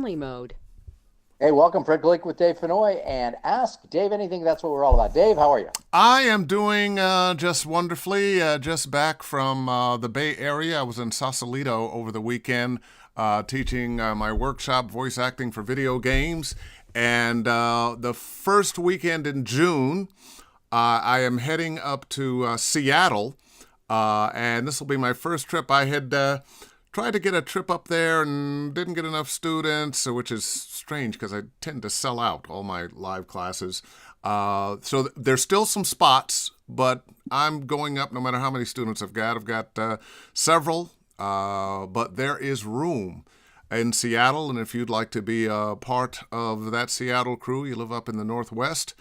family mode. Hey, welcome, Fred Glick with Dave Fennoy, and Ask Dave Anything. That's what we're all about. Dave, how are you? I am doing just wonderfully. Just back from the Bay Area. I was in Sausalito over the weekend teaching my workshop, voice acting for video games. And the first weekend in June, I am heading up to Seattle. And this will be my first trip. I had tried to get a trip up there and didn't get enough students, which is strange because I tend to sell out all my live classes. So there's still some spots, but I'm going up no matter how many students I've got. I've got several, but there is room in Seattle. And if you'd like to be a part of that Seattle crew, you live up in the Northwest,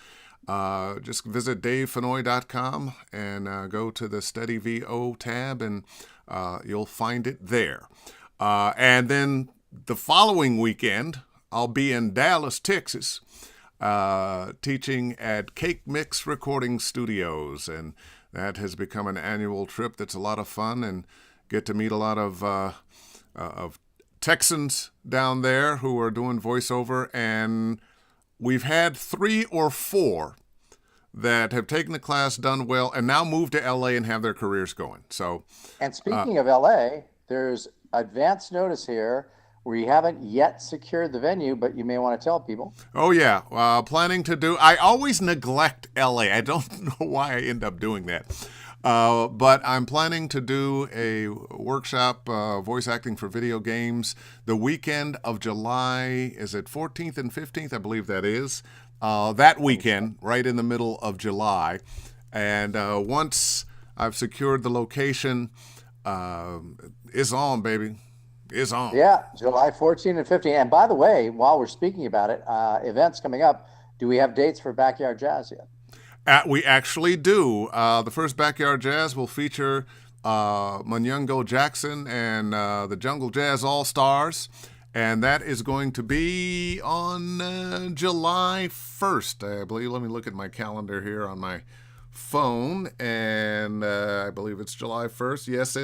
just visit davefennoy.com and go to the Steady VO tab, and you'll find it there. And then the following weekend, I'll be in Dallas, Texas, teaching at Cake Mix Recording Studios. And that has become an annual trip that's a lot of fun, and get to meet a lot of Texans down there who are doing voiceover. And we've had 3 or 4 that have taken the class, done well, and now moved to LA and have their careers going. So, And speaking of LA, there's advance notice here where you haven't yet secured the venue, but you may want to tell people. oh yeah, planning to do. I always neglect LA. I don't know why I end up doing that. But I'm planning to do a workshop, voice acting for video games, the weekend of July, is it 14th and 15th? I believe that is. That weekend, right in the middle of July. And once I've secured the location, it's on, baby. It's on. Yeah, July 14 and 15. And by the way, while we're speaking about it, events coming up, do we have dates for Backyard Jazz yet? We actually do. The first Backyard Jazz will feature Munyungo Jackson and the Jungle Jazz All-Stars. And that is going to be on July 1st, I believe. Let me look at my calendar here on my phone. And I believe it's July 1st. Yes,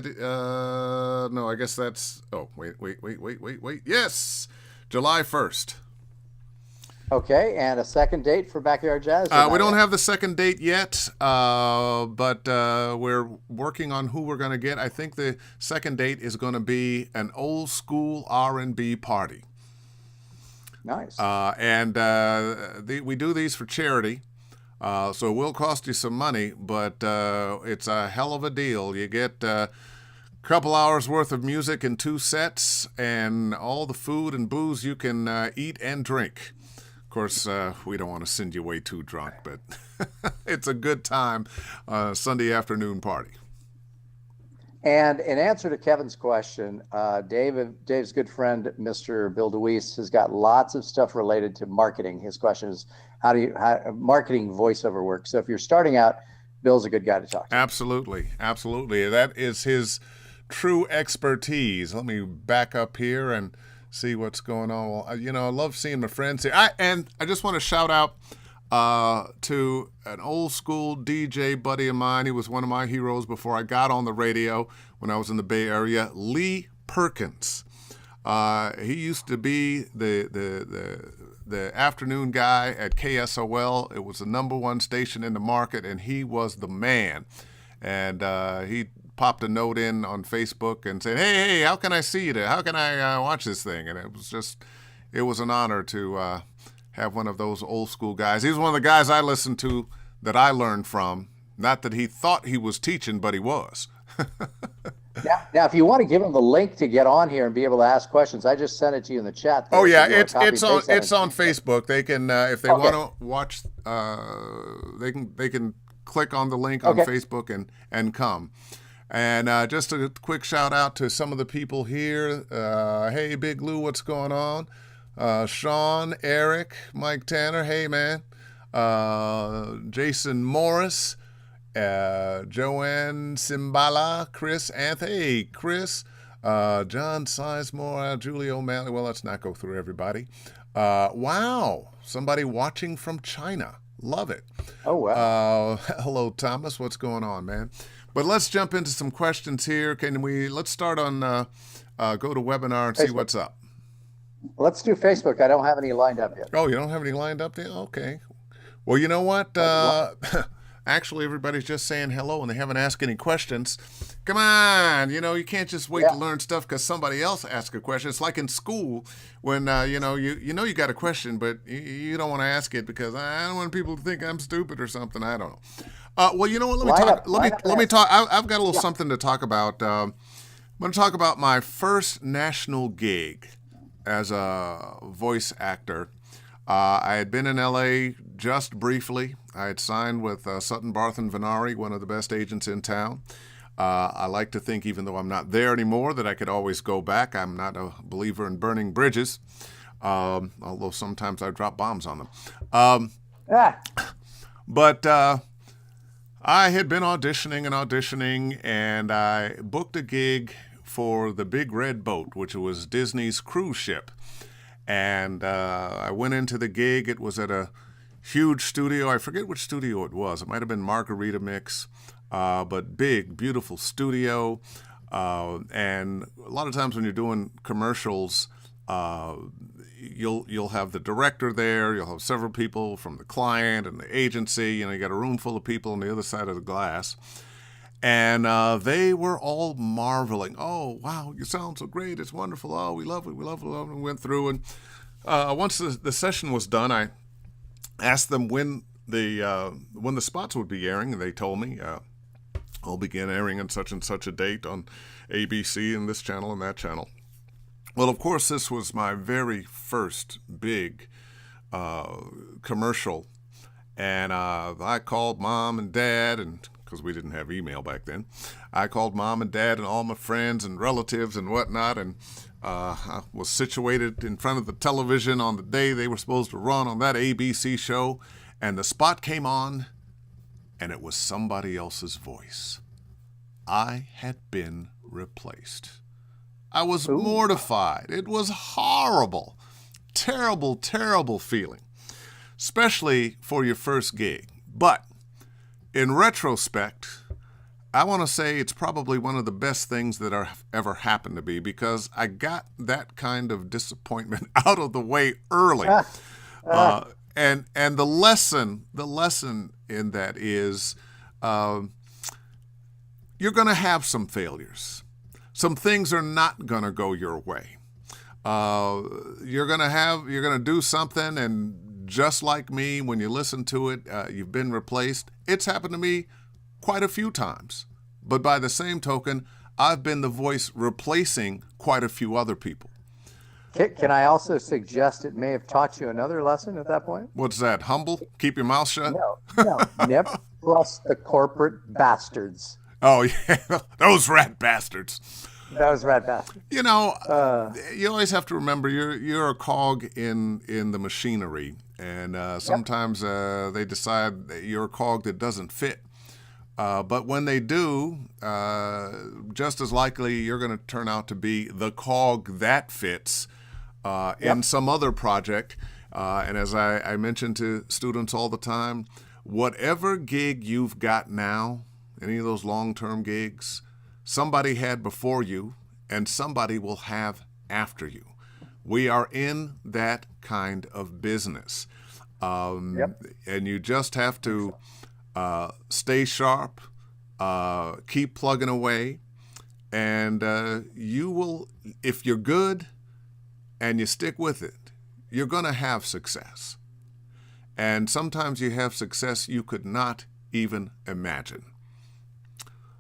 no, I guess that's... Oh, wait. Yes, July 1st. Okay, and a second date for Backyard Jazz? We don't have the second date yet, but we're working on who we're going to get. I think the second date is going to be an old school R&B party. Nice. We do these for charity, so it will cost you some money, but it's a hell of a deal. You get a couple hours worth of music in 2 sets, and all the food and booze you can eat and drink. Of course, we don't want to send you away too drunk, but it's a good time, Sunday afternoon party. And in answer to Kevin's question, Dave's good friend, Mr. Bill DeWeese, has got lots of stuff related to marketing. His question is, how marketing voiceover work? So if you're starting out, Bill's a good guy to talk to. Absolutely. That is his true expertise. Let me back up here and see what's going on. Well, I love seeing my friends here. I just want to shout out to an old school DJ buddy of mine. He was one of my heroes before I got on the radio when I was in the Bay Area, Lee Perkins. He used to be the afternoon guy at KSOL. It was the #1 station in the market, and he was the man. And he popped a note in on Facebook and said, hey, how can I see you? How can I watch this thing? And it was an honor to have one of those old school guys. He was one of the guys I listened to that I learned from. Not that he thought he was teaching, but he was. Now, if you want to give them the link to get on here and be able to ask questions, I just sent it to you in the chat. Oh yeah, it's on Facebook. They can if they want to watch, they can click on the link on Facebook and come. And just a quick shout out to some of the people here. Hey, Big Lou, what's going on? Sean, Eric, Mike Tanner, hey, man. Jason Morris, Joanne Simbala, Chris Anthony, hey, Chris, John Sizemore, Julie O'Malley. Well, let's not go through everybody. Wow, somebody watching from China. Love it. Oh, wow. Hello, Thomas. What's going on, man? But let's jump into some questions here. Let's start on go to webinar and see what's up. Let's do Facebook. I don't have any lined up yet. Oh, you don't have any lined up there? Okay. Well, you know what? Actually, everybody's just saying hello and they haven't asked any questions. Come on, you can't just wait to Yeah. learn stuff because somebody else asked a question. It's like in school when you got a question, but you don't want to ask it because I don't want people to think I'm stupid or something. I don't know. Well, you know what? Let me Line talk. up. Let me Line up. let me Ask. talk. I've got a little Yeah. something to talk about. I'm going to talk about my first national gig as a voice actor. I had been in LA just briefly. I had signed with Sutton Barth and Venari, one of the best agents in town. I like to think, even though I'm not there anymore, that I could always go back. I'm not a believer in burning bridges, although sometimes I drop bombs on them. Ah, But I had been auditioning, and I booked a gig for the Big Red Boat, which was Disney's cruise ship. And I went into the gig. It was at a huge studio. I forget which studio it was. It might have been Margarita Mix, but big, beautiful studio. And a lot of times when you're doing commercials, you'll have the director there. You'll have several people from the client and the agency. You got a room full of people on the other side of the glass. And they were all marveling. Oh, wow, you sound so great. It's wonderful. Oh, we love it. We love it. We love it. And we went through. And once the session was done, I asked them when the spots would be airing. And they told me, I'll begin airing on such and such a date on ABC and this channel and that channel. Well, of course, this was my very first big commercial. And I called mom and dad, and because we didn't have email back then, I called mom and dad and all my friends and relatives and whatnot, and I was situated in front of the television on the day they were supposed to run on that ABC show, and the spot came on, and it was somebody else's voice. I had been replaced. I was ooh. mortified. It was horrible. Terrible, terrible feeling, especially for your first gig. But in retrospect, I want to say it's probably one of the best things that ever happened to me because I got that kind of disappointment out of the way early. And the lesson in that is you're going to have some failures. Some things are not going to go your way. You're going to do something, and just like me, when you listen to it, you've been replaced. It's happened to me quite a few times. But by the same token, I've been the voice replacing quite a few other people. Can I also suggest it may have taught you another lesson at that point? What's that? Humble? Keep your mouth shut? No. Never trust the corporate bastards. Oh, yeah. Those rat bastards. Those rat bastards. You always have to remember you're a cog in the machinery, and sometimes they decide that you're a cog that doesn't fit. But when they do, just as likely you're going to turn out to be the cog that fits in some other project. And as I mention to students all the time, whatever gig you've got now, any of those long-term gigs, somebody had before you, and somebody will have after you. We are in that kind of business. And you just have to stay sharp, keep plugging away, and you will, if you're good and you stick with it, you're going to have success. And sometimes you have success you could not even imagine.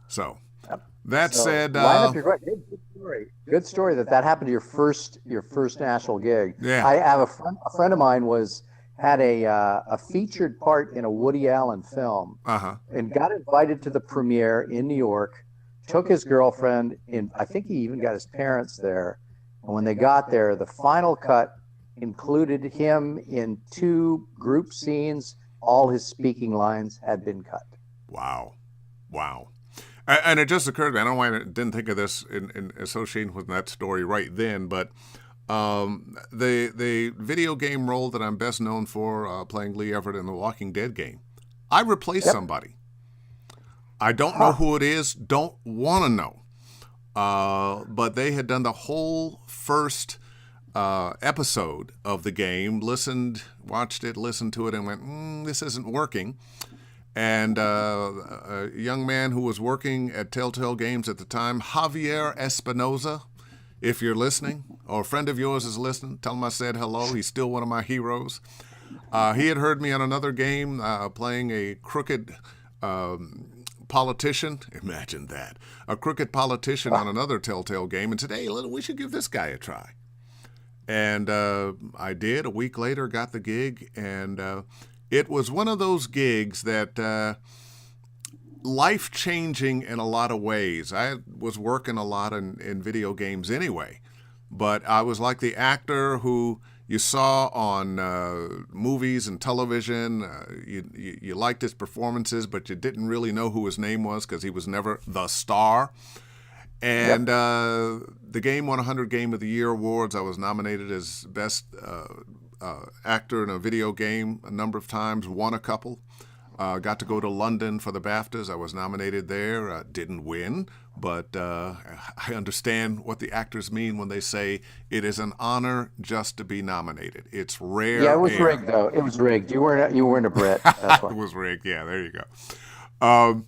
So, that said, line up your good story. Good story that happened to your first national gig. Yeah. I have a friend of mine had a featured part in a Woody Allen film, and got invited to the premiere in New York. Took his girlfriend in. I think he even got his parents there. And when they got there, the final cut included him in 2 group scenes. All his speaking lines had been cut. Wow. And it just occurred to me, I don't know why I didn't think of this in association with that story right then, but the video game role that I'm best known for, playing Lee Everett in the Walking Dead game, I replaced somebody. I don't know who it is, don't want to know. But they had done the whole first episode of the game, watched it, listened to it, and went, this isn't working. And a young man who was working at Telltale Games at the time, Javier Espinoza, if you're listening, or a friend of yours is listening, tell him I said hello. He's still one of my heroes. He had heard me on another game playing a crooked politician. Imagine that. A crooked politician on another Telltale game. And today, we should give this guy a try. And I did. A week later, got the gig. And it was one of those gigs that life-changing in a lot of ways. I was working a lot in video games anyway. But I was like the actor who you saw on movies and television. You liked his performances, but you didn't really know who his name was because he was never the star. And the game won 100 Game of the Year awards. I was nominated as Best Actor in a Video Game a number of times, won a couple. Got to go to London for the BAFTAs. I was nominated there. Didn't win, but I understand what the actors mean when they say it is an honor just to be nominated. It's rare. Yeah, it was rigged, though. It was rigged. You weren't a Brit. That's why. It was rigged. Yeah, there you go.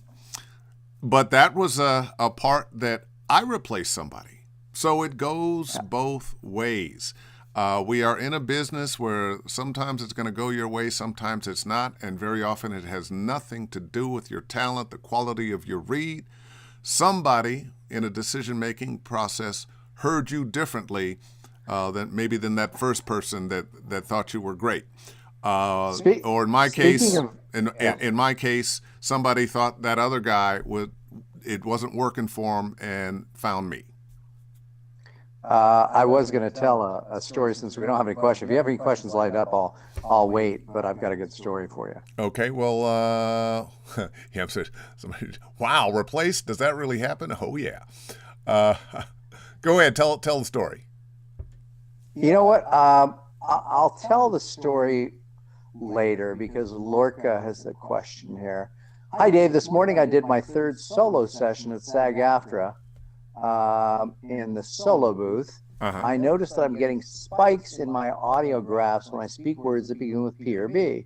But that was a part that I replaced somebody. So it goes both ways. We are in a business where sometimes it's going to go your way, sometimes it's not, and very often it has nothing to do with your talent, the quality of your read. Somebody in a decision-making process heard you differently than that first person that thought you were great. Or in my case, in my case, somebody thought that other guy it wasn't working for him and found me. I was going to tell a story since we don't have any questions. If you have any questions lined up, I'll wait, but I've got a good story for you. Okay, well, yeah, somebody, wow, replaced? Does that really happen? Oh, yeah. Go ahead, tell the story. You know what? I'll tell the story later because Lorca has the question here. Hi, Dave. This morning I did my third solo session at SAG-AFTRA. In the solo booth, I noticed that I'm getting spikes in my audiographs when I speak words that begin with P or B.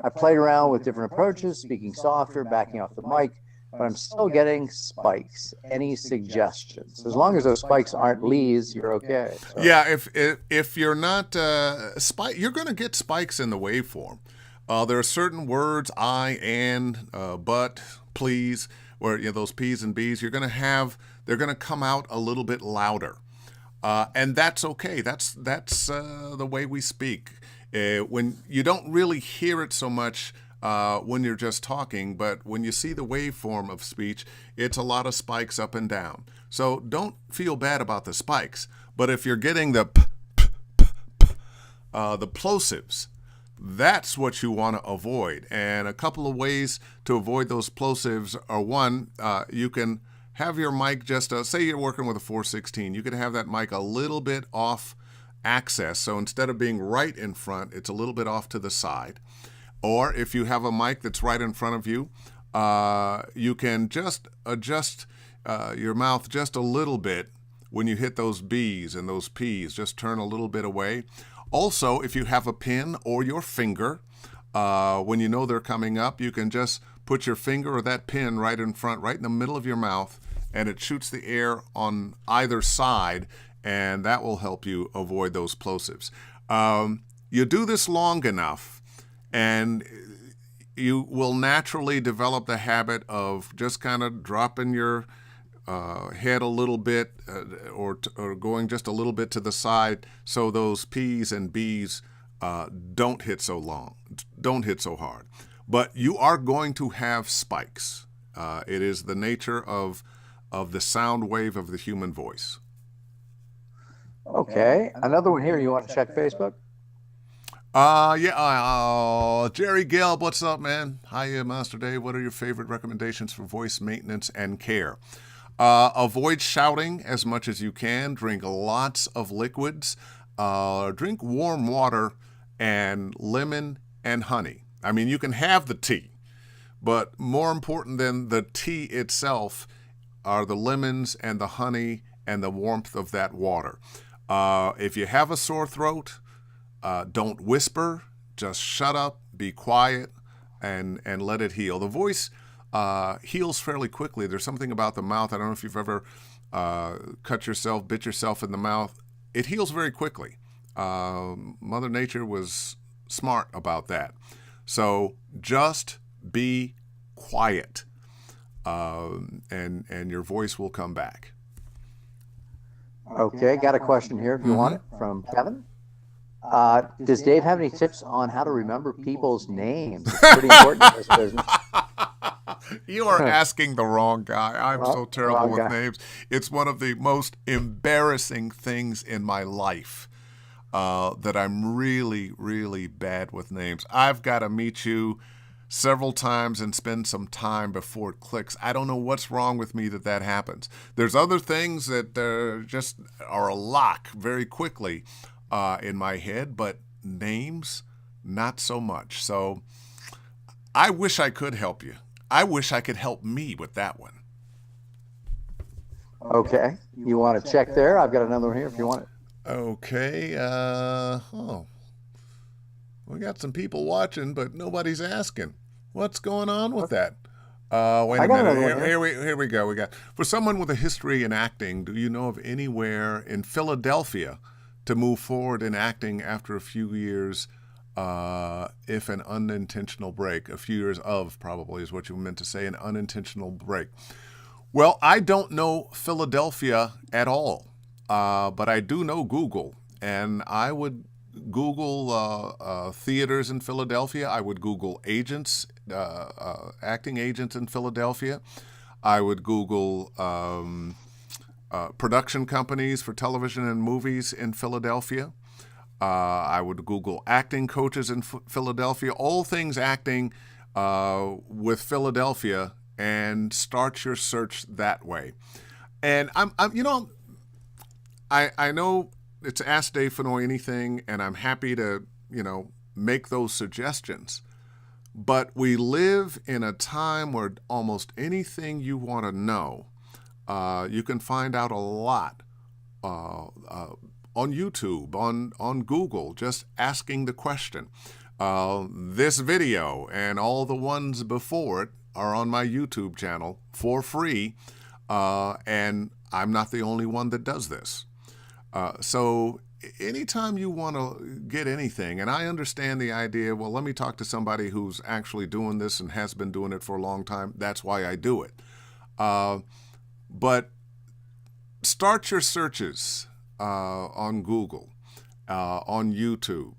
I played around with different approaches, speaking softer, backing off the mic, but I'm still getting spikes. Any suggestions? As long as those spikes aren't Lee's, you're okay. So. Yeah, if you're not you're going to get spikes in the waveform. There are certain words, I, and, but, please, where those P's and B's, they're going to come out a little bit louder. And that's okay. That's the way we speak. When you don't really hear it so much when you're just talking, but when you see the waveform of speech, it's a lot of spikes up and down. So don't feel bad about the spikes. But if you're getting the the plosives, that's what you want to avoid. And a couple of ways to avoid those plosives are, one, you can have your mic just, say you're working with a 416, you could have that mic a little bit off axis. So instead of being right in front, it's a little bit off to the side. Or if you have a mic that's right in front of you, you can just adjust your mouth just a little bit when you hit those B's and those P's. Just turn a little bit away. Also, if you have a pin or your finger, when you know they're coming up, you can just put your finger or that pin right in front, right in the middle of your mouth, and it shoots the air on either side, and that will help you avoid those plosives. You do this long enough, and you will naturally develop the habit of just kind of dropping your head a little bit or going just a little bit to the side so those P's and B's don't hit so hard. But you are going to have spikes. It is the nature of the sound wave of the human voice. Okay. Another one here. You want to check Facebook? Jerry Gelb, what's up, man? Hi, Master Dave. What are your favorite recommendations for voice maintenance and care? Avoid shouting as much as you can. Drink lots of liquids. Drink warm water and lemon and honey. I mean, you can have the tea, but more important than the tea itself are the lemons and the honey and the warmth of that water. If you have a sore throat, don't whisper. Just shut up, be quiet, and let it heal. The voice heals fairly quickly. There's something about the mouth. I don't know if you've ever cut yourself, bit yourself in the mouth. It heals very quickly. Mother Nature was smart about that. So just be quiet, and your voice will come back. Okay, got a question here if you want it from Kevin. Does Dave have any tips on how to remember people's names? It's pretty important in this business. You are asking the wrong guy. I'm so terrible wrong with guy. names. It's one of the most embarrassing things in my life, that I'm really, really bad with names. I've got to meet you several times and spend some time before it clicks. I don't know what's wrong with me that happens. There's other things that just are a lock very quickly in my head, but names, not so much. So I wish I could help you. I wish I could help me with that one. Okay, you want to check there? I've got another one here if you want it. Okay. We got some people watching, but nobody's asking. What's going on with that? Wait I a got minute. another one Here we go. We got, for someone with a history in acting, do you know of anywhere in Philadelphia to move forward in acting after a few years, if an unintentional break, a few years of probably is what you meant to say, an unintentional break? Well, I don't know Philadelphia at all, but I do know Google, and I would Google theaters in Philadelphia. I would Google agents, acting agents in Philadelphia. I would Google production companies for television and movies in Philadelphia. I would Google acting coaches in Philadelphia, all things acting with Philadelphia, and start your search that way. And I know it's Ask Dave Fennoy Anything, and I'm happy to, make those suggestions. But we live in a time where almost anything you want to know, you can find out a lot on YouTube, on Google, just asking the question. This video and all the ones before it are on my YouTube channel for free, and I'm not the only one that does this. So anytime you want to get anything, and I understand the idea, well, let me talk to somebody who's actually doing this and has been doing it for a long time. That's why I do it. But start your searches on Google, on YouTube.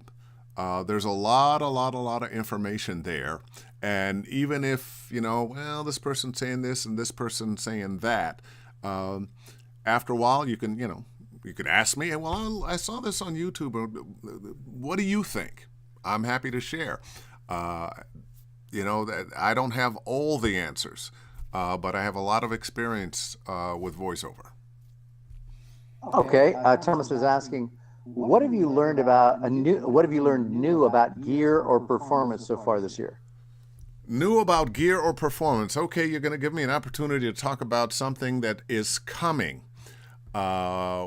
There's a lot of information there. And even if, this person's saying this and this person's saying that, after a while you can, you could ask me, well, I saw this on YouTube. What do you think? I'm happy to share. That I don't have all the answers, but I have a lot of experience with voiceover. Okay, Thomas is asking, what have you learned new about gear or performance so far this year? New about gear or performance. Okay, you're going to give me an opportunity to talk about something that is coming.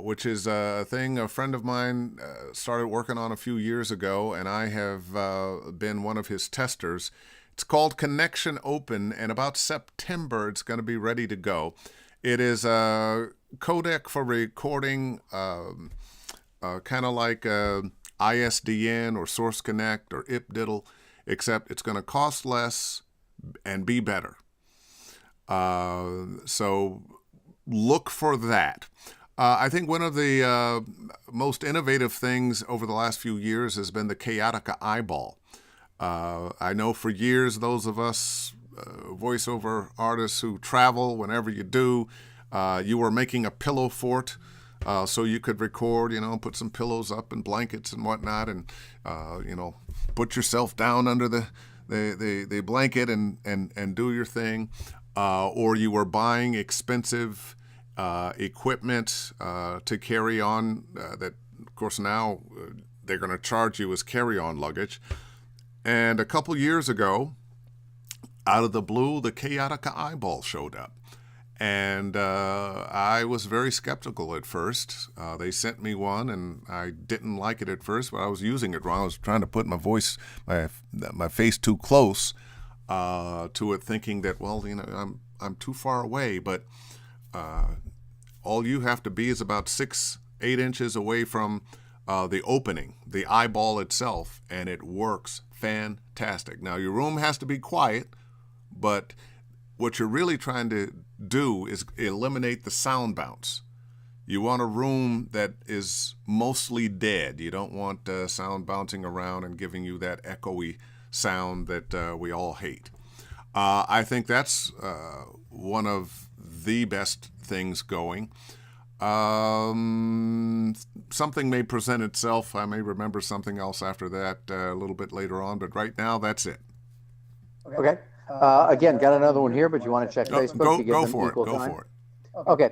Which is a thing a friend of mine started working on a few years ago, and I have been one of his testers. It's called Connection Open, and about September it's going to be ready to go. It is a codec for recording, kind of like ISDN or Source Connect or IPDiddle, except it's going to cost less and be better. So look for that. I think one of the most innovative things over the last few years has been the Chaotica eyeball. I know for years, those of us voiceover artists who travel, whenever you do, you were making a pillow fort so you could record, put some pillows up and blankets and whatnot, and, put yourself down under the blanket and do your thing. Or you were buying expensive equipment to carry on that, of course, now they're going to charge you as carry-on luggage. And a couple years ago, out of the blue, the Chaotica eyeball showed up. And I was very skeptical at first. They sent me one, and I didn't like it at first, but I was using it wrong. I was trying to put my face too close to it, thinking that, well, I'm too far away. But all you have to be is about 6-8 inches away from the opening, the eyeball itself, and it works fantastic. Now, your room has to be quiet, but what you're really trying to do is eliminate the sound bounce. You want a room that is mostly dead. You don't want sound bouncing around and giving you that echoey sound that we all hate. I think that's one of the best things going. Something may present itself. I may remember something else after that a little bit later on, but right now that's it. Okay. Again, got another one here, but you want to check Facebook to give Go them for it. equal Go time? for it. Okay.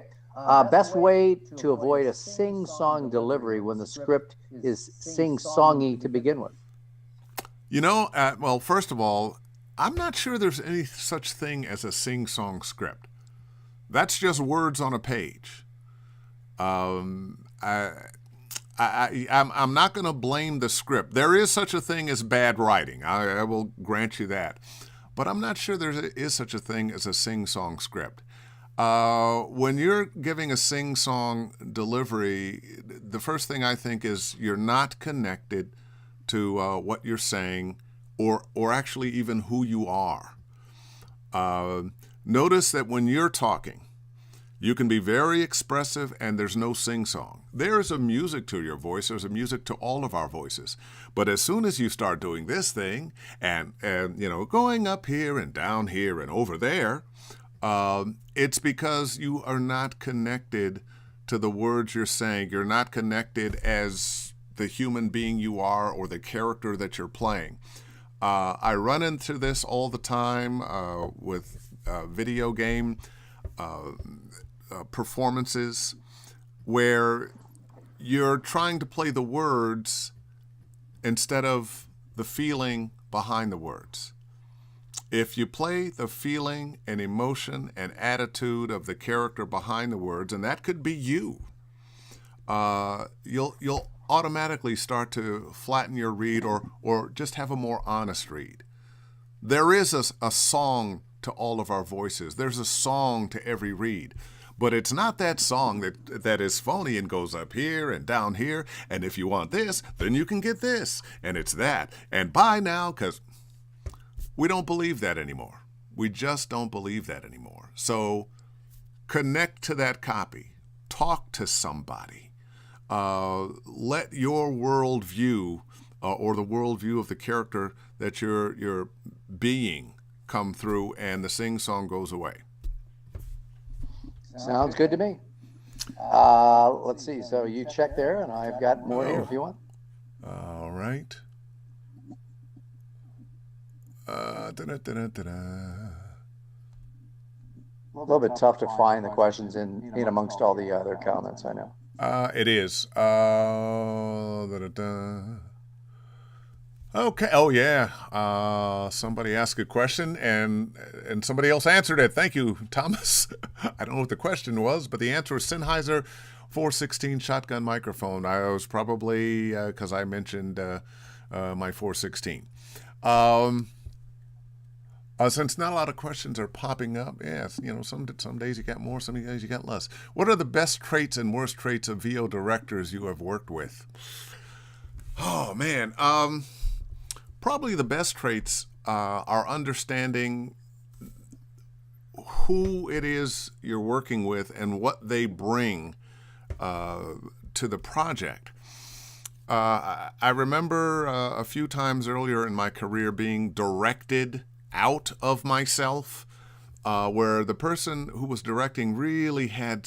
Best way to avoid a sing-song delivery when the script is sing-songy to begin with? Well, first of all, I'm not sure there's any such thing as a sing-song script. That's just words on a page. I'm not going to blame the script. There is such a thing as bad writing. I will grant you that. But I'm not sure there is such a thing as a sing-song script. When you're giving a sing-song delivery, the first thing I think is you're not connected to what you're saying or actually even who you are. Notice that when you're talking, you can be very expressive and there's no sing-song. There is a music to your voice. There's a music to all of our voices. But as soon as you start doing this thing and going up here and down here and over there, it's because you are not connected to the words you're saying. You're not connected as the human being you are or the character that you're playing. I run into this all the time with video game performances where you're trying to play the words instead of the feeling behind the words. If you play the feeling and emotion and attitude of the character behind the words, and that could be you, you'll automatically start to flatten your read or just have a more honest read. There is a song to all of our voices. There's a song to every read. But it's not that song that is phony and goes up here and down here, and if you want this, then you can get this, and it's that. And buy now, because we don't believe that anymore. We just don't believe that anymore. So connect to that copy. Talk to somebody. Let your worldview or the worldview of the character that you're being come through, and the sing-song goes away. Sounds good to me. Let's see. So you check there, and I've got more here if you want. All right. A little bit tough to find the questions in amongst all the other comments, I know. It is. Okay. Oh, yeah. Somebody asked a question and somebody else answered it. Thank you, Thomas. I don't know what the question was, but the answer is Sennheiser 416 shotgun microphone. I was probably because I mentioned my 416. Since not a lot of questions are popping up, yes, some days you got more, some days you got less. What are the best traits and worst traits of VO directors you have worked with? Oh, man. Probably the best traits are understanding who it is you're working with and what they bring to the project. I remember a few times earlier in my career being directed out of myself, where the person who was directing really had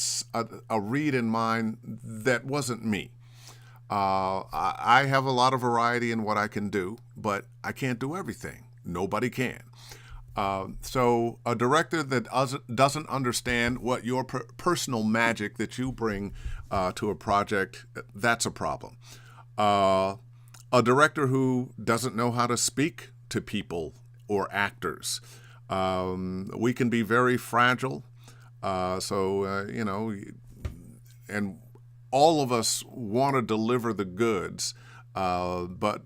a read in mind that wasn't me. I have a lot of variety in what I can do, but I can't do everything. Nobody can. So a director that doesn't understand what your personal magic that you bring to a project, that's a problem. A director who doesn't know how to speak to people or actors. We can be very fragile. You know, and all of us want to deliver the goods, but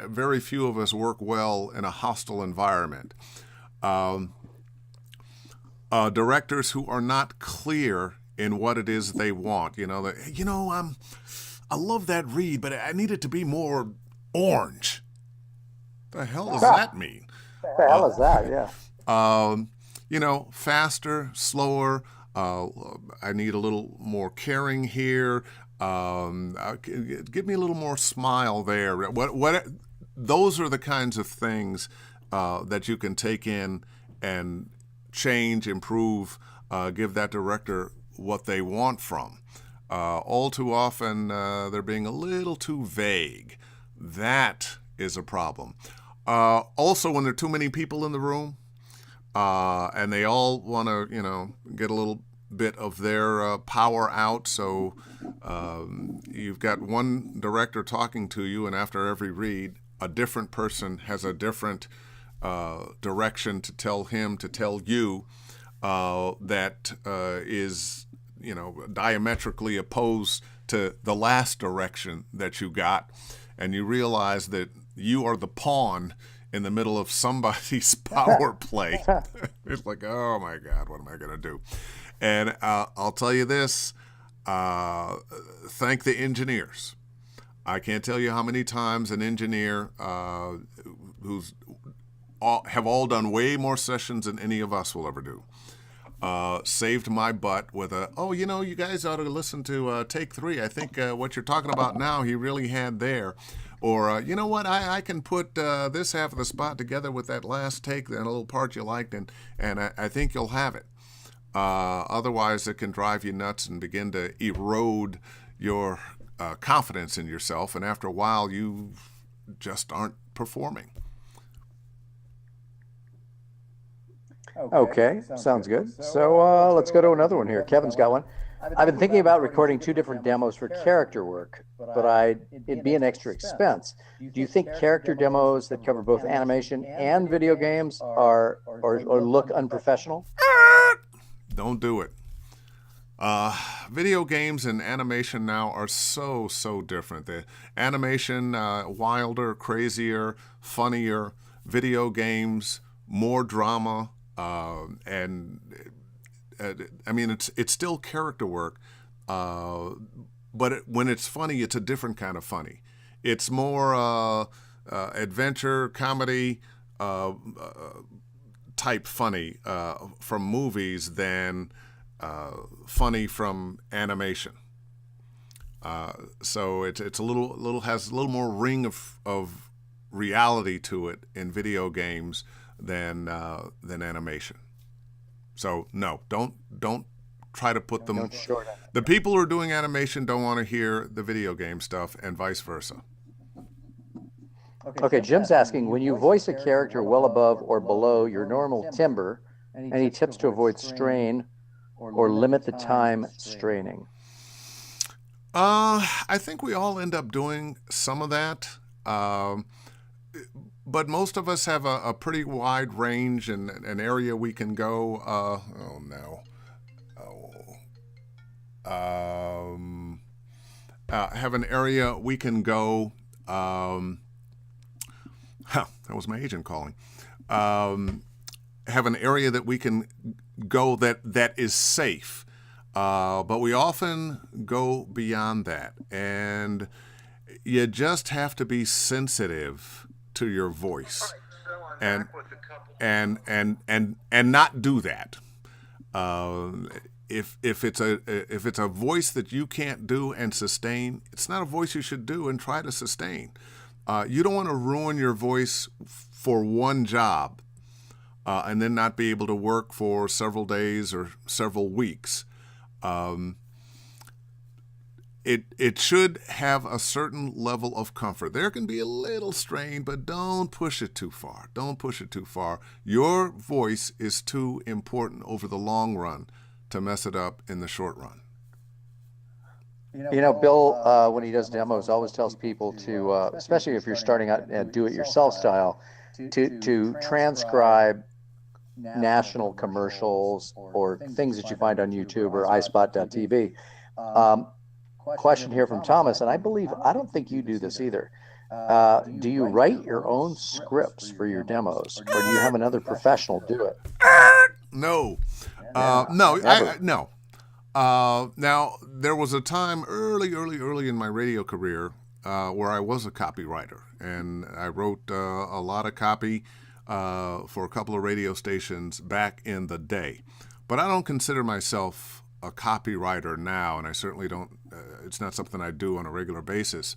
very few of us work well in a hostile environment. Um, Directors who are not clear in what it is they want. You know, I love that read, but I need it to be more orange. The hell does that mean? What the hell is that? Yeah. Um, you know, faster, slower. I need a little more caring here. Give me a little more smile there. What? Those are the kinds of things that you can take in and change, improve, give that director what they want from. All too often, they're being a little too vague. That is a problem. Also, when there are too many people in the room, and they all want to, get a little bit of their power out. So you've got one director talking to you, and after every read, a different person has a different direction to tell him, to tell you, that is, diametrically opposed to the last direction that you got. And you realize that you are the pawn in the middle of somebody's power play. It's like, oh my God, what am I going to do? And I'll tell you this, thank the engineers. I can't tell you how many times an engineer who's have all done way more sessions than any of us will ever do, saved my butt with you guys ought to listen to take 3. I think what you're talking about now, he really had there. Or, you know what, I can put this half of the spot together with that last take and a little part you liked, and I think you'll have it. Otherwise, it can drive you nuts and begin to erode your confidence in yourself, and after a while, you just aren't performing. Okay, sounds good. So let's go to another one here. Kevin's got one. I've been thinking about recording 2 different demos for character work, but it'd be an extra expense. Do you think character demos that cover both animation and video games are or look unprofessional? Don't do it. Video games and animation now are so different. The animation, wilder, crazier, funnier. Video games, more drama, and I mean, it's still character work, but when it's funny, it's a different kind of funny. It's more adventure, comedy type funny from movies than funny from animation. So it's a little has a little more ring of reality to it in video games than animation. So no, don't try to put them. The people who are doing animation don't want to hear the video game stuff, and vice versa. Okay, Jim's asking, when you voice a character well above or below your normal timbre, any tips to avoid strain or limit the time straining? I think we all end up doing some of that. But most of us have a pretty wide range and an area we can go. Have an area we can go. That was my agent calling. Have an area that we can go that is safe. But we often go beyond that. And you just have to be sensitive to your voice and not do that. If it's a voice that you can't do and sustain, it's not a voice you should do and try to sustain. You don't want to ruin your voice for one job and then not be able to work for several days or several weeks. It should have a certain level of comfort. There can be a little strain, but don't push it too far. Don't push it too far. Your voice is too important over the long run to mess it up in the short run. Bill, when he does demos, always tells people to, especially if you're starting out at do-it-yourself style, to transcribe national commercials or things that you find on YouTube or iSpot.tv. Um, Question here from Thomas, and I don't think you do this either. Do you write your own scripts for your demos, or do you have another professional do it? No, Never. no. Now there was a time early in my radio career where I was a copywriter, and I wrote a lot of copy for a couple of radio stations back in the day. But I don't consider myself a copywriter now, and I certainly don't. It's not something I do on a regular basis.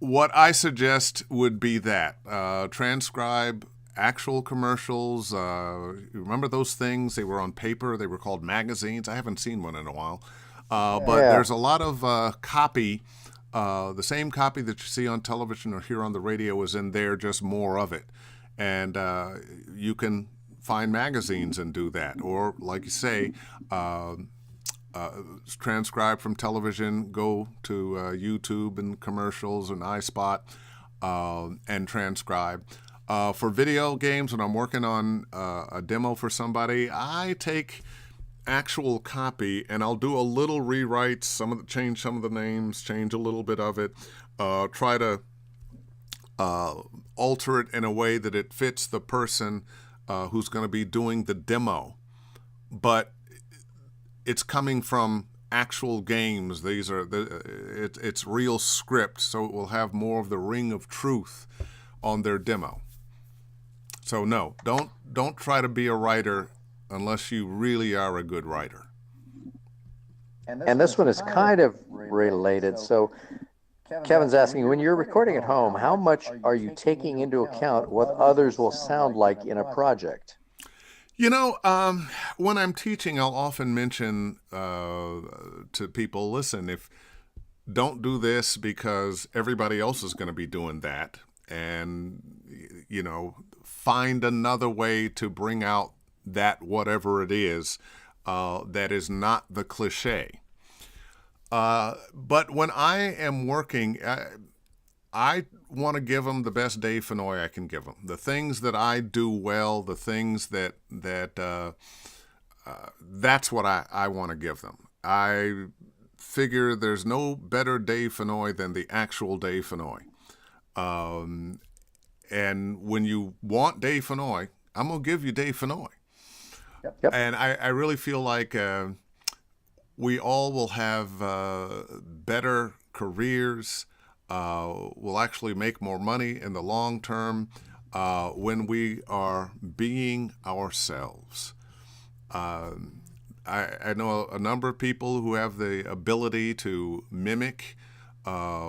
What I suggest would be that transcribe actual commercials. Remember those things? They were on paper. They were called magazines. I haven't seen one in a while. But Yeah. there's a lot of copy. The same copy that you see on television or hear on the radio is in there, just more of it. And you can find magazines and do that. Or, like you say, transcribe from television, go to YouTube and commercials and iSpot and transcribe. For video games, when I'm working on a demo for somebody, I take actual copy and I'll do a little rewrite, change some of the names, change a little bit of it, try to alter it in a way that it fits the person who's going to be doing the demo. But it's coming from actual games. It's real script, so it will have more of the ring of truth on their demo. So no, don't try to be a writer unless you really are a good writer. And this one is kind of related. So Kevin's asking, when you're recording at home, how much are you taking into account what others will sound like in a project? You know, when I'm teaching, I'll often mention to people, listen, don't do this because everybody else is going to be doing that. And, find another way to bring out that whatever it is that is not the cliche. But when I am working, I want to give them the best Dave Fennoy I can give them. The things that I do well, the things that's what I want to give them. I figure there's no better Dave Fennoy than the actual Dave Fennoy. And when you want Dave Fennoy, I'm going to give you Dave Fennoy. Yep. And I really feel like we all will have better careers. We'll actually make more money in the long term when we are being ourselves. I know a number of people who have the ability to mimic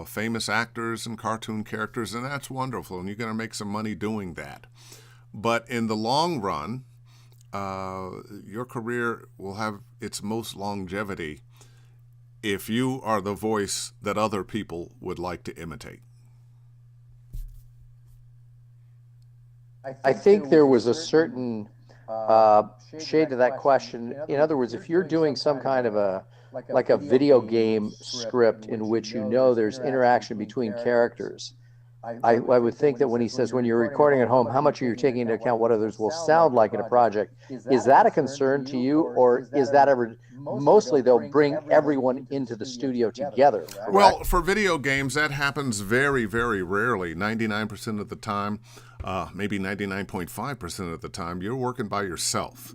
famous actors and cartoon characters, and that's wonderful, and you're going to make some money doing that. But in the long run, your career will have its most longevity if you are the voice that other people would like to imitate. I think there was a certain shade to that question. In other words, if you're doing some kind of like a video game script in which there's interaction between characters, I would think that when he says when you're recording at home, how much are you taking into account what others will sound like in a project? Is that a concern to you, or is that ever mostly they'll bring everyone into the studio together? Correct? Well, for video games, that happens very, very rarely. 99% of the time, maybe 99.5% of the time, you're working by yourself.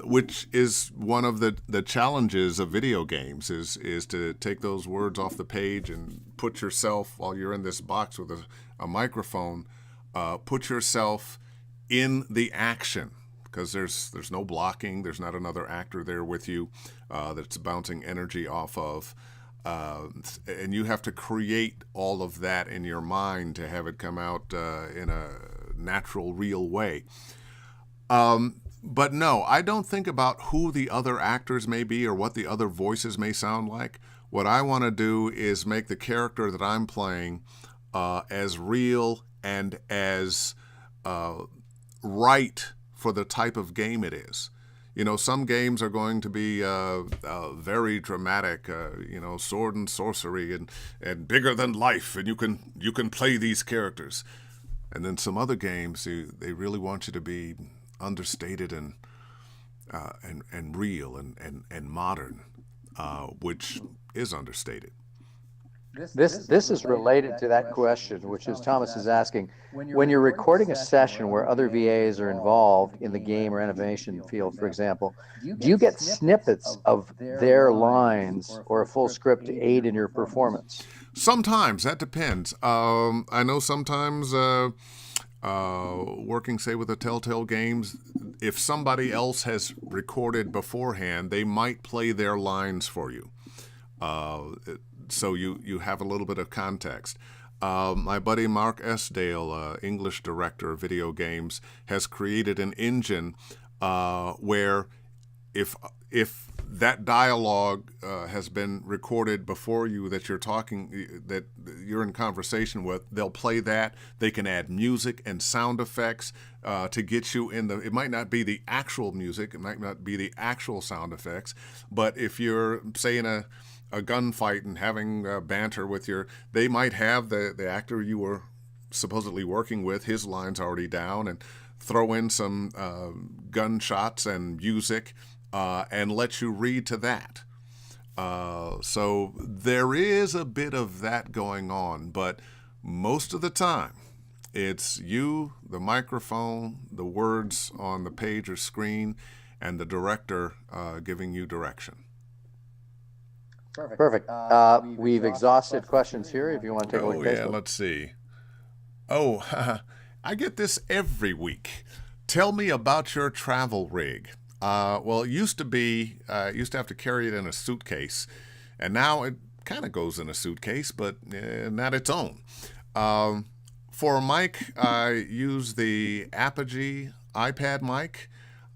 Which is one of the challenges of video games is to take those words off the page and put yourself, while you're in this box with a microphone, put yourself in the action, because there's no blocking, there's not another actor there with you that's bouncing energy off of, and you have to create all of that in your mind to have it come out in a natural, real way. But no, I don't think about who the other actors may be or what the other voices may sound like. What I want to do is make the character that I'm playing as real and as right for the type of game it is. Some games are going to be very dramatic, sword and sorcery and bigger than life, and you can play these characters. And then some other games, they really want you to be understated and real and modern, which is understated. This is related to that question, which is Thomas is asking, when you're recording a session where other VAs are involved in the game or animation field, for example, do you get snippets of their lines or a full script to aid in your performance? Sometimes that depends. I know sometimes working, say, with the Telltale Games, if somebody else has recorded beforehand, they might play their lines for you. So you have a little bit of context. My buddy Mark Esdale, English director of video games, has created an engine where if that dialogue has been recorded before you that you're in conversation with, they'll play that. They can add music and sound effects to get you in the. It might not be the actual music, it might not be the actual sound effects, but if you're, say, in a gunfight and having banter with they might have the actor you were supposedly working with, his lines already down, and throw in some gunshots and music and let you read to that. So there is a bit of that going on, but most of the time it's you, the microphone, the words on the page or screen, and the director giving you direction. Perfect. We've exhausted questions here. If you want to take a look at Facebook. Let's see. Oh, I get this every week. Tell me about your travel rig. Well, it used to be, used to have to carry it in a suitcase, and now it kind of goes in a suitcase, but not its own. For a mic, I use the Apogee iPad mic.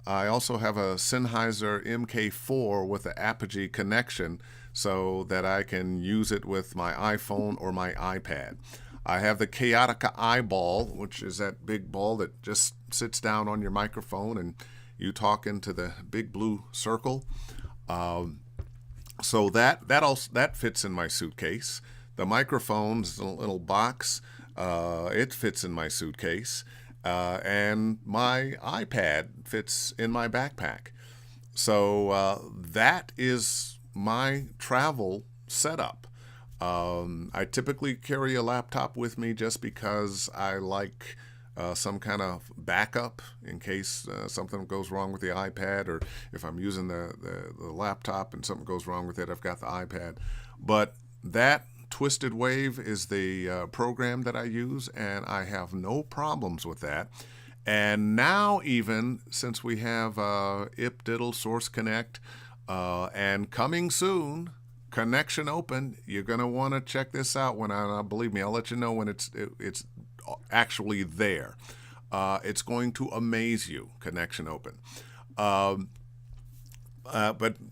I also have a Sennheiser MK4 with the Apogee connection so that I can use it with my iPhone or my iPad. I have the Chaotica eyeball, which is that big ball that just sits down on your microphone and you talk into the big blue circle. So that fits in my suitcase. The microphone's a little box. It fits in my suitcase. And my iPad fits in my backpack. So that is my travel setup. I typically carry a laptop with me just because I like some kind of backup in case something goes wrong with the iPad, or if I'm using the laptop and something goes wrong with it, I've got the iPad. But that Twisted Wave is the program that I use, and I have no problems with that. And now, even since we have IpDiddle, Source Connect, and coming soon, Connection Open, you're going to want to check this out. When believe me, I'll let you know when it's actually there. It's going to amaze you, Connection Open. But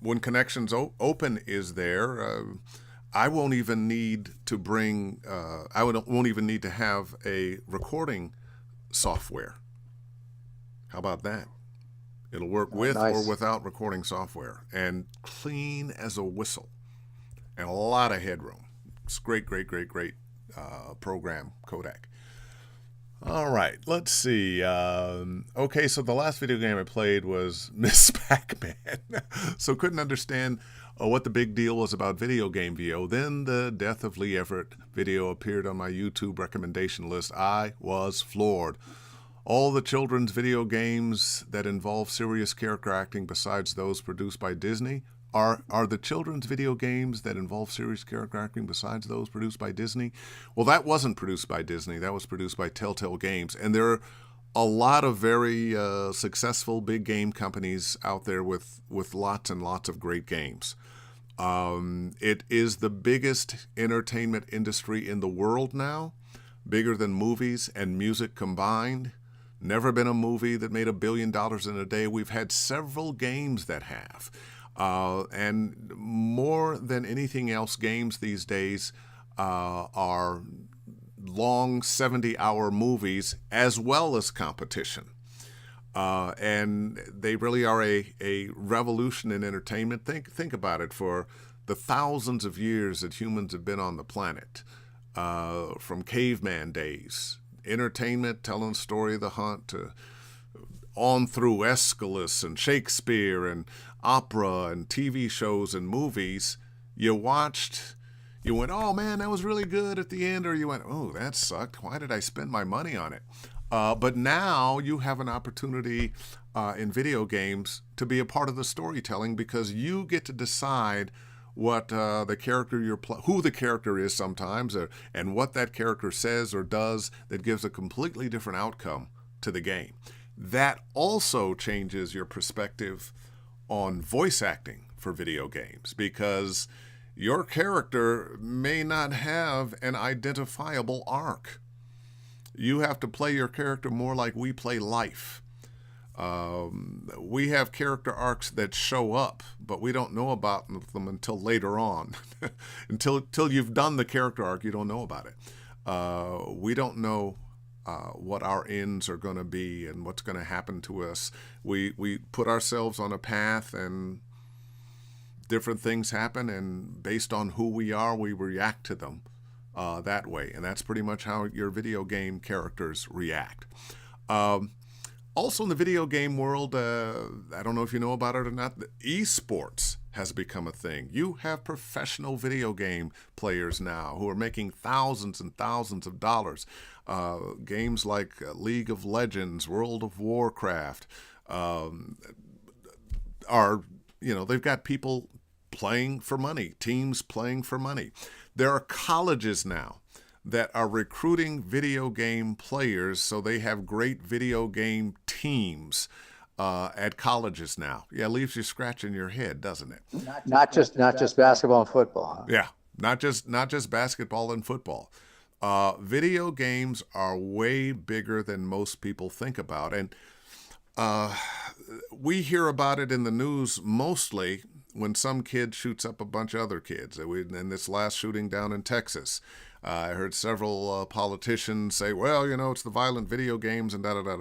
when Connections Open is there, I won't even need to bring. Won't even need to have a recording software. How about that? It'll work with or without recording software, and clean as a whistle, and a lot of headroom. It's great program, Codec. All right, let's see. Okay, so the last video game I played was Miss Pac-Man. So couldn't understand what the big deal was about video game VO. Then the Death of Lee Everett video appeared on my YouTube recommendation list. I was floored. All the children's video games that involve serious character acting besides those produced by Disney are the children's video games that involve serious character acting besides those produced by Disney? Well, that wasn't produced by Disney. That was produced by Telltale Games. And there are a lot of very successful big game companies out there with lots and lots of great games. It is the biggest entertainment industry in the world now, bigger than movies and music combined. Never been a movie that made $1 billion in a day. We've had several games that have. And more than anything else, games these days are long 70-hour movies as well as competition. And they really are a revolution in entertainment. Think about it. For the thousands of years that humans have been on the planet, from caveman days, entertainment, telling the story of the hunt, to on through Aeschylus and Shakespeare and opera and TV shows and movies. You watched, you went, oh man, that was really good at the end, or you went, oh, that sucked. Why did I spend my money on it? But now you have an opportunity in video games to be a part of the storytelling, because you get to decide what the character who the character is sometimes, and what that character says or does that gives a completely different outcome to the game. That also changes your perspective on voice acting for video games, because your character may not have an identifiable arc. You have to play your character more like we play life. We have character arcs that show up, but we don't know about them until later on. until you've done the character arc, you don't know about it. We don't know what our ends are going to be and what's going to happen to us. We put ourselves on a path, and different things happen, and based on who we are, we react to them that way. And that's pretty much how your video game characters react. Also in the video game world, I don't know if you know about it or not, esports has become a thing. You have professional video game players now who are making thousands and thousands of dollars. Games like League of Legends, World of Warcraft are, they've got people playing for money, teams playing for money. There are colleges now that are recruiting video game players, so they have great video game teams at colleges now. Yeah, it leaves you scratching your head, doesn't it? Not just basketball and football. Huh? Yeah, not just basketball and football. Video games are way bigger than most people think about, and we hear about it in the news mostly when some kid shoots up a bunch of other kids. In this last shooting down in Texas, I heard several politicians say, well, it's the violent video games and da-da-da.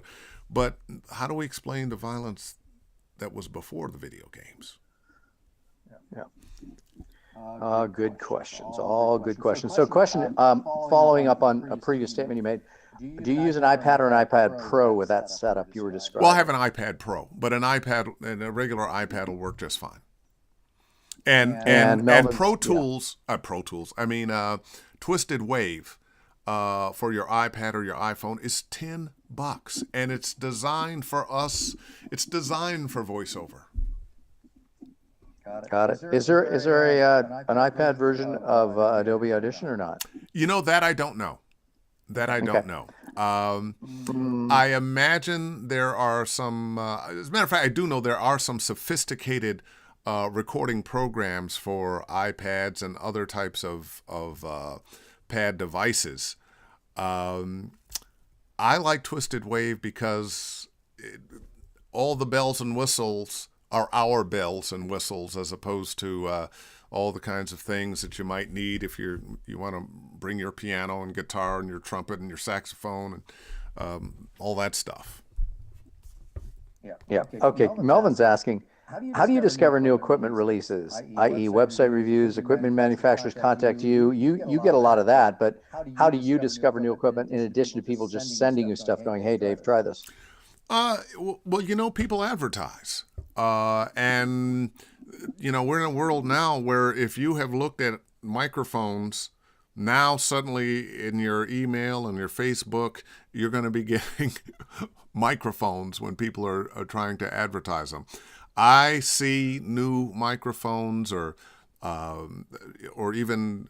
But how do we explain the violence that was before the video games? Yeah. Good questions. All good questions. So question, following up on a previous statement you made, do you use an iPad or an iPad Pro with that setup you were describing? Well, I have an iPad Pro, but a regular iPad will work just fine. And Pro Tools, Twisted Wave for your iPad or your iPhone is $10, and it's designed for us. It's designed for voiceover. Got it. Is there an iPad version of Adobe Audition or not? That I don't know. Don't know. I imagine there are some. As a matter of fact, I do know there are some sophisticated recording programs for iPads and other types of pad devices. I like Twisted Wave because all the bells and whistles are our bells and whistles, as opposed to all the kinds of things that you might need if you want to bring your piano and guitar and your trumpet and your saxophone and all that stuff. Yeah. Okay. Melvin's asking, how do you discover new equipment releases, i.e. website reviews, equipment manufacturers contact you? You get a lot of that, but how do you discover new equipment in addition to people just sending you stuff going, hey, Dave, try this? Well, people advertise. And, we're in a world now where if you have looked at microphones, now suddenly in your email and your Facebook, you're going to be getting microphones when people are trying to advertise them. I see new microphones or even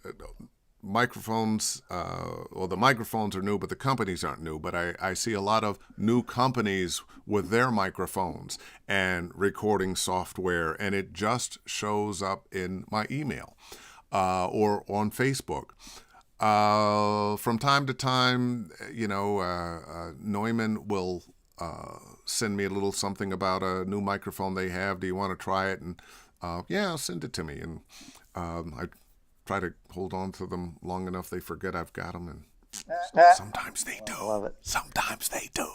microphones, the microphones are new, but the companies aren't new. But I see a lot of new companies with their microphones and recording software, and it just shows up in my email or on Facebook. From time to time, Neumann will send me a little something about a new microphone they have. Do you want to try it? And send it to me. And I try to hold on to them long enough they forget I've got them, and sometimes they do. Love it. Sometimes they do.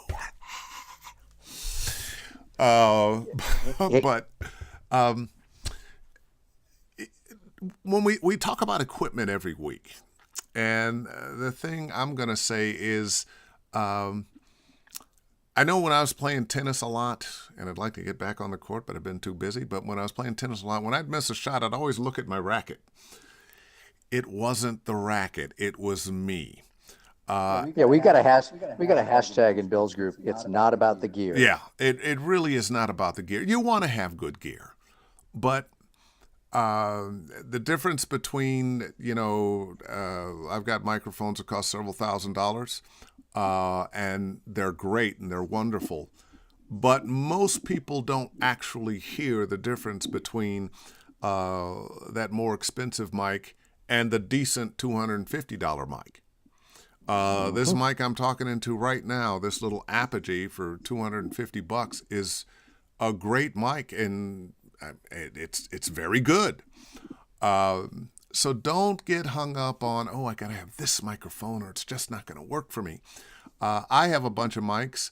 But when we talk about equipment every week, and the thing I'm going to say is Um, I know when I was playing tennis a lot, and I'd like to get back on the court, but I've been too busy. But when I was playing tennis a lot, when I'd miss a shot, I'd always look at my racket. It wasn't the racket; it was me. Yeah, we got a hashtag in Bill's group. It's not about the gear. Yeah, it really is not about the gear. You want to have good gear, but the difference between, I've got microphones that cost several $1,000s, and they're great and they're wonderful. But most people don't actually hear the difference between that more expensive mic and the decent $250 mic. This mic I'm talking into right now, this little Apogee for $250 is a great mic, and it's very good. So don't get hung up on, oh, I got to have this microphone or it's just not going to work for me. I have a bunch of mics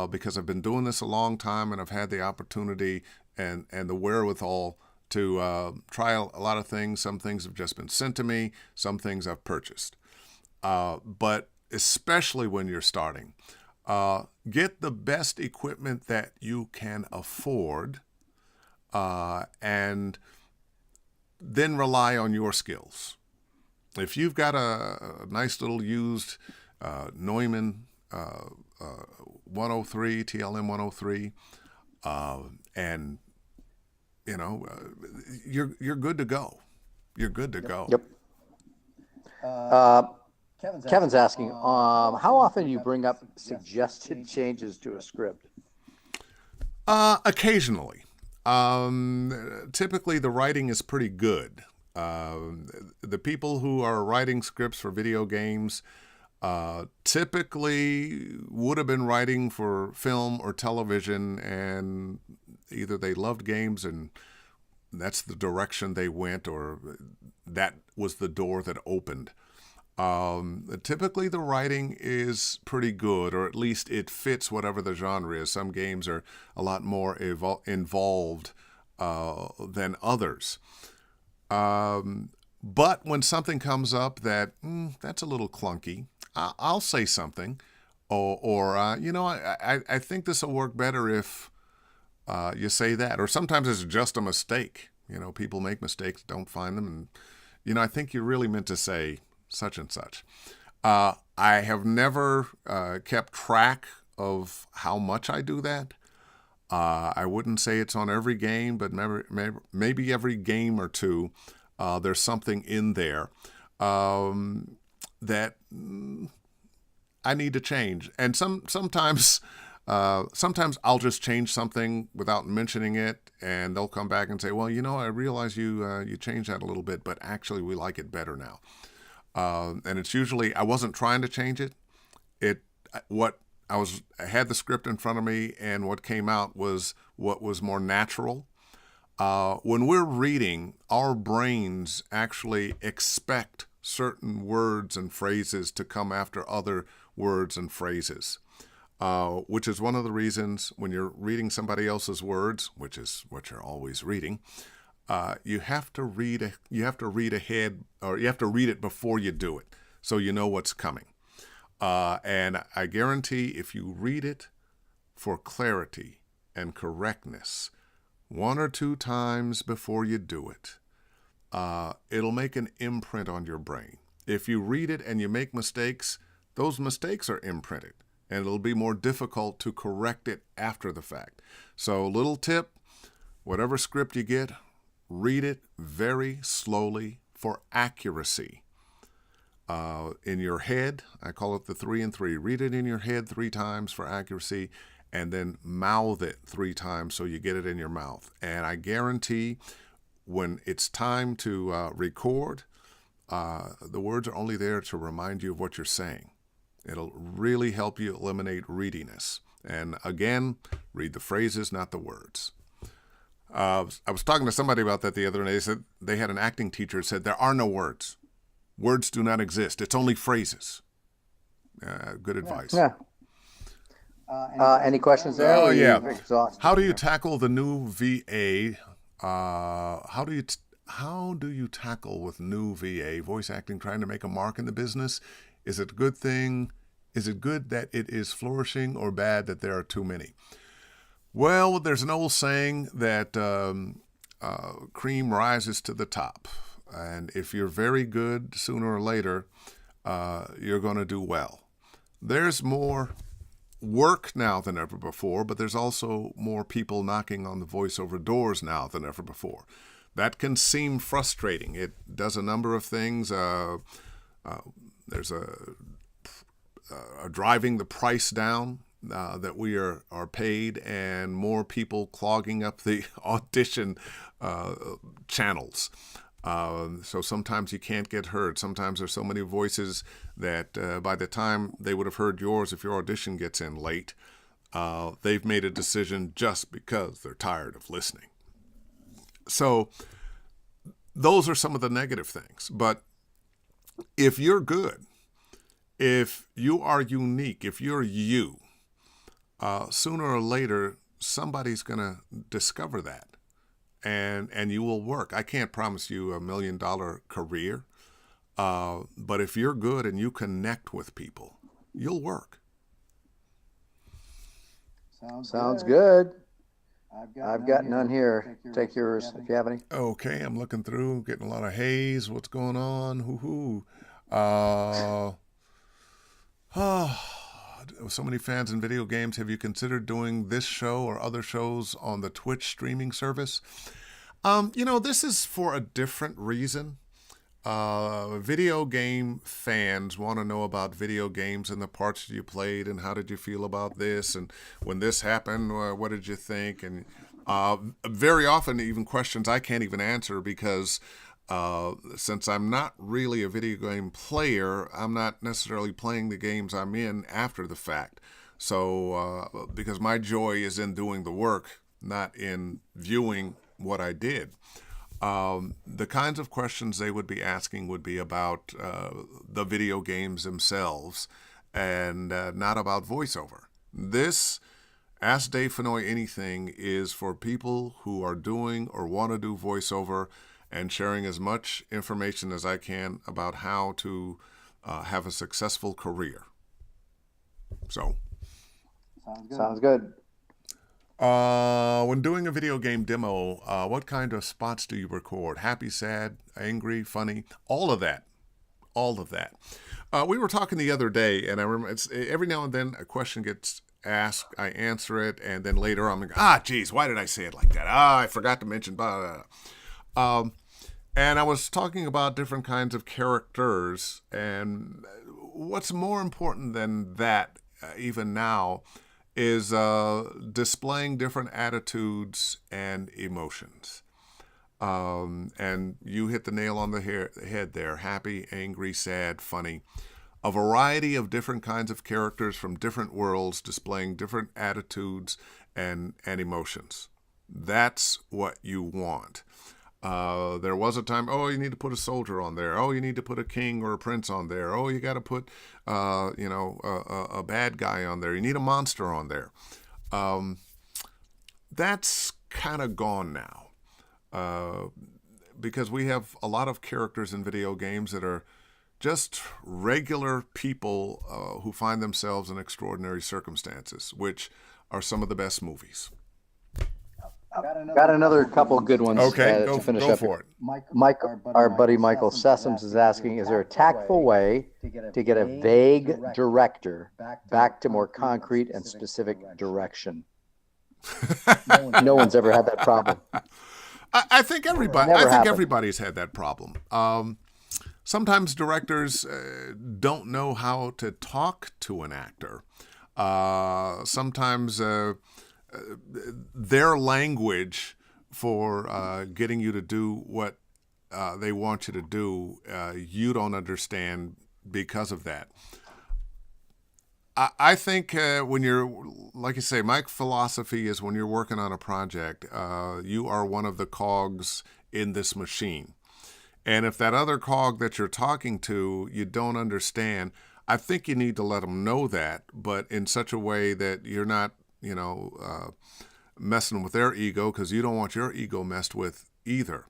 because I've been doing this a long time, and I've had the opportunity and the wherewithal to try a lot of things. Some things have just been sent to me. Some things I've purchased. But especially when you're starting, get the best equipment that you can afford, and then rely on your skills. If you've got a nice little used Neumann 103, TLM 103, and you're good to go. You're good to go. Yep. Kevin's asking, how often do you bring up suggested changes to a script? Occasionally. Typically, the writing is pretty good. The people who are writing scripts for video games typically would have been writing for film or television, and either they loved games and that's the direction they went, or that was the door that opened. Typically the writing is pretty good, or at least it fits whatever the genre is. Some games are a lot more involved than others. But when something comes up that's a little clunky, I'll say something, or I think this will work better if you say that. Or sometimes it's just a mistake. People make mistakes, don't find them, and I think you really meant to say such and such. I have never kept track of how much I do that. I wouldn't say it's on every game, but maybe every game or two, there's something in there that I need to change. And sometimes I'll just change something without mentioning it, and they'll come back and say, well, I realize you changed that a little bit, but actually we like it better now. And it's usually, I wasn't trying to change it. I had the script in front of me, and what came out was what was more natural. When we're reading, our brains actually expect certain words and phrases to come after other words and phrases, which is one of the reasons when you're reading somebody else's words, which is what you're always reading, you have to read ahead, or you have to read it before you do it, so you know what's coming. And I guarantee if you read it for clarity and correctness 1 or 2 times before you do it, it'll make an imprint on your brain. If you read it and you make mistakes, those mistakes are imprinted, and it'll be more difficult to correct it after the fact. So, little tip, whatever script you get, read it very slowly for accuracy. In your head, I call it the 3 and 3. Read it in your head 3 times for accuracy, and then mouth it 3 times so you get it in your mouth. And I guarantee when it's time to record, the words are only there to remind you of what you're saying. It'll really help you eliminate readiness. And again, read the phrases, not the words. I was talking to somebody about that the other day. They said they had an acting teacher who said there are no words. Words do not exist. It's only phrases. Good advice. Yeah. Any questions there? Oh, yeah. Exhausted. How do you tackle the new VA? How do you tackle with new VA voice acting, trying to make a mark in the business? Is it a good thing? Is it good that it is flourishing, or bad that there are too many? Well, there's an old saying that cream rises to the top. And if you're very good, sooner or later, you're going to do well. There's more work now than ever before, but there's also more people knocking on the voiceover doors now than ever before. That can seem frustrating. It does a number of things. There's a driving the price down that we are paid, and more people clogging up the audition channels. So sometimes you can't get heard. Sometimes there's so many voices that by the time they would have heard yours, if your audition gets in late, they've made a decision just because they're tired of listening. So those are some of the negative things. But if you're good, if you are unique, if you're you, sooner or later, somebody's going to discover that. And you will work. I can't promise you $1 million career, but if you're good and you connect with people, you'll work. Sounds good. I've got none here. Take yours if you have any. Okay, I'm looking through, getting a lot of haze. What's going on? So many fans in video games. Have you considered doing this show or other shows on the Twitch streaming service? This is for a different reason. Video game fans want to know about video games and the parts you played and how did you feel about this, and when this happened, what did you think? And very often even questions I can't even answer because since I'm not really a video game player, I'm not necessarily playing the games I'm in after the fact. So because my joy is in doing the work, not in viewing what I did. The kinds of questions they would be asking would be about the video games themselves and not about voiceover. This Ask Dave Fennoy Anything is for people who are doing or want to do voiceover and sharing as much information as I can about how to have a successful career. So. Sounds good. When doing a video game demo, what kind of spots do you record? Happy, sad, angry, funny? All of that. All of that. We were talking the other day, and I remember every now and then a question gets asked, I answer it, and then later I'm like, geez, why did I say it like that? I forgot to mention, blah, blah, blah. And I was talking about different kinds of characters, and what's more important than that, even now, is displaying different attitudes and emotions. And you hit the nail on the head there. Happy, angry, sad, funny. A variety of different kinds of characters from different worlds displaying different attitudes and emotions. That's what you want. There was a time, you need to put a soldier on there. You need to put a king or a prince on there. You got to put, a bad guy on there. You need a monster on there. That's kind of gone now. Because we have a lot of characters in video games that are just regular people who find themselves in extraordinary circumstances, which are some of the best movies. Got another couple good ones okay, to finish go up. For it. Mike, our buddy Michael Sessoms is asking, is there a tactful way to get a vague director back to more concrete and specific direction? No one's ever had that problem. I think everybody's had that problem. Sometimes directors don't know how to talk to an actor. Sometimes their language for getting you to do what they want you to do, you don't understand because of that. I think when you're, like you say, my philosophy is when you're working on a project, you are one of the cogs in this machine. And if that other cog that you're talking to, you don't understand, I think you need to let them know that, but in such a way that you're not, messing with their ego, because you don't want your ego messed with either.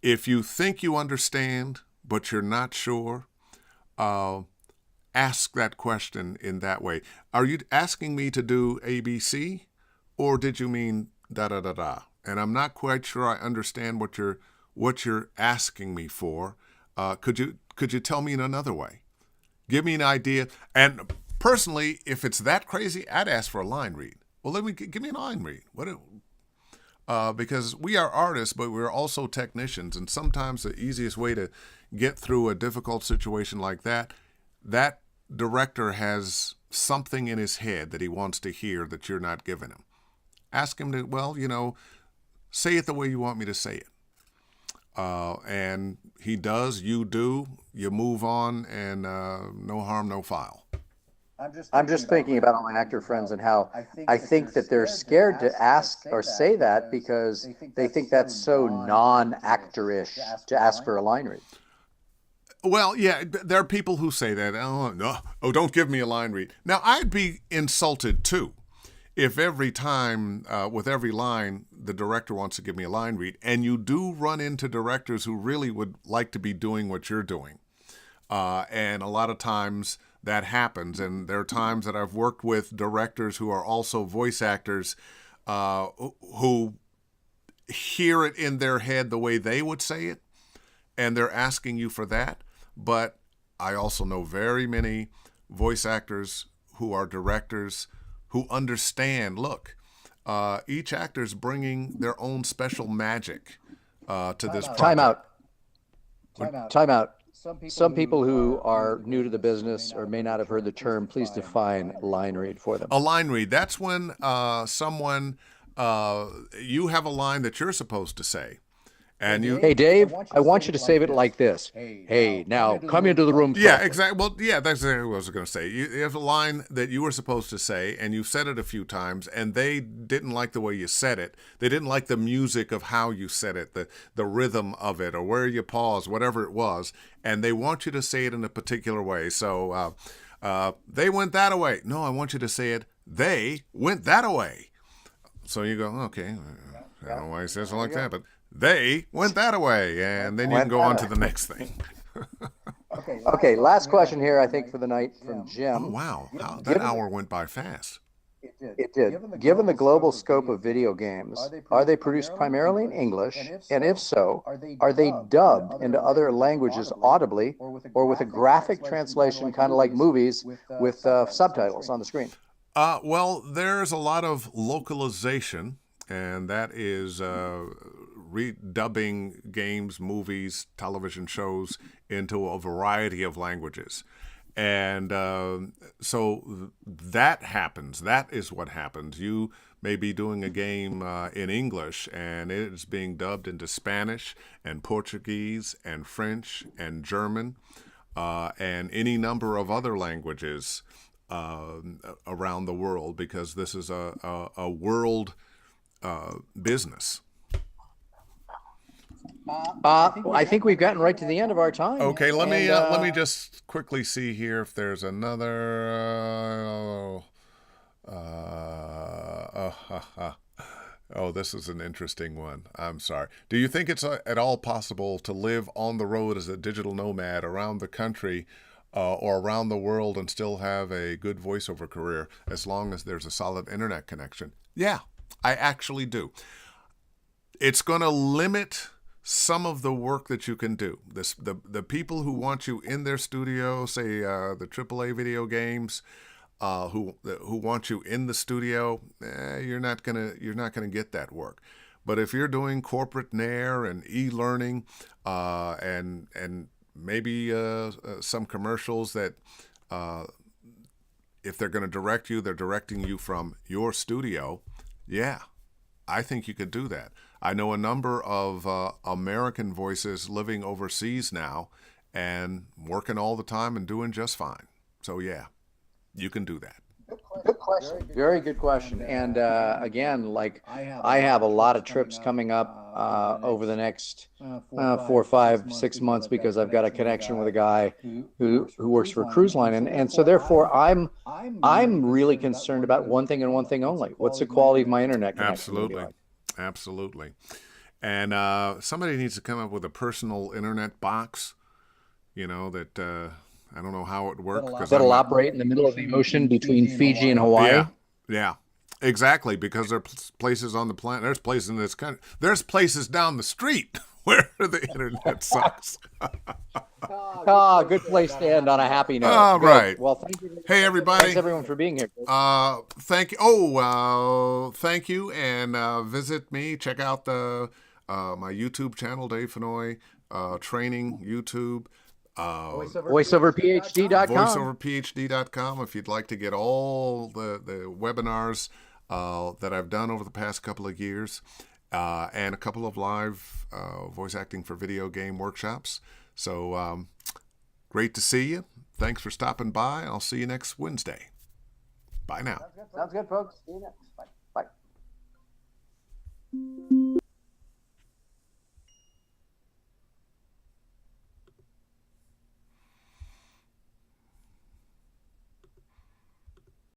If you think you understand, but you're not sure, ask that question in that way. Are you asking me to do ABC, or did you mean da da da da? And I'm not quite sure I understand what you're asking me for. Could you tell me in another way? Give me an idea. And personally, if it's that crazy, I'd ask for a line read. Well, give me a line read. Because we are artists, but we're also technicians, and sometimes the easiest way to get through a difficult situation like that director has something in his head that he wants to hear that you're not giving him. Ask him to, say it the way you want me to say it. And he does, you do, you move on, and no harm, no foul. I'm just thinking about all my actor friends and how I think that they're scared to ask or say that because they think that's so non-actor-ish to ask for a line read. Well, yeah, there are people who say that. Oh, no. Oh, don't give me a line read. Now, I'd be insulted, too, if every time, with every line, the director wants to give me a line read. And you do run into directors who really would like to be doing what you're doing. And a lot of times that happens. And there are times that I've worked with directors who are also voice actors who hear it in their head the way they would say it. And they're asking you for that. But I also know very many voice actors who are directors who understand, look, each actor's bringing their own special magic to this project. Time out. Some people who are new to the business or may not have heard the term, please define line read for them. A line read, that's when you have a line that you're supposed to say. And Hey, Dave, I want you to save it like this. Hey, now come into the room. Yeah, exactly. Well, yeah, that's what I was going to say. You have a line that you were supposed to say, and you've said it a few times, and they didn't like the way you said it. They didn't like the music of how you said it, the rhythm of it, or where you paused, whatever it was, and they want you to say it in a particular way. So they went that way. No, I want you to say it, they went that way. So you go, okay, I don't know why he says it like that, but they went that way, and then you can go on to the next thing. Okay, last question here, I think, for the night from Jim. Oh, wow. That hour went by fast. It did. Given the global scope of video games, are they produced primarily in English? And if so, are they dubbed into other languages audibly or with a graphic translation, kind of like movies, with subtitles on the screen? Well, there's a lot of localization, and that is redubbing games, movies, television shows into a variety of languages. And so that happens. That is what happens. You may be doing a game in English, and it is being dubbed into Spanish and Portuguese and French and German and any number of other languages around the world, because this is a world business. I think we've gotten right to the end of our time. Okay, let me just quickly see here if there's another. Oh, this is an interesting one. I'm sorry. Do you think it's at all possible to live on the road as a digital nomad around the country or around the world and still have a good voiceover career as long as there's a solid internet connection? Yeah, I actually do. It's going to limit some of the work that you can do. The people who want you in their studio, say the AAA video games, who want you in the studio, you're not gonna get that work. But if you're doing corporate NAIR and e-learning, and maybe some commercials that if they're going to direct you, they're directing you from your studio. Yeah, I think you could do that. I know a number of American voices living overseas now and working all the time and doing just fine. So yeah, you can do that. Good question. Very good question. And again, like I have a lot of trips coming up over the next 4, 5, 6 months because I've got a connection with a guy who works for a cruise line, and so therefore I'm really concerned about one thing and one thing only. What's the quality of my internet connection? Absolutely. Absolutely. And somebody needs to come up with a personal internet box, that I don't know how it works because That'll operate in the middle of the ocean between Fiji and Hawaii. Yeah, exactly. Because there are places on the planet. There's places in this country. There's places down the street where the internet sucks. Good place to end on a happy note. All right. Well, thank you. Hey, everybody. Thanks everyone for being here. Thank you. Oh, thank you. And visit me. Check out the my YouTube channel, Dave Fennoy Training YouTube. VoiceOverPhD.com. VoiceOverPhD.com if you'd like to get all the webinars that I've done over the past couple of years and a couple of live voice acting for video game workshops. So great to see you. Thanks for stopping by. I'll see you next Wednesday. Bye now. Sounds good, folks. See you next. Bye.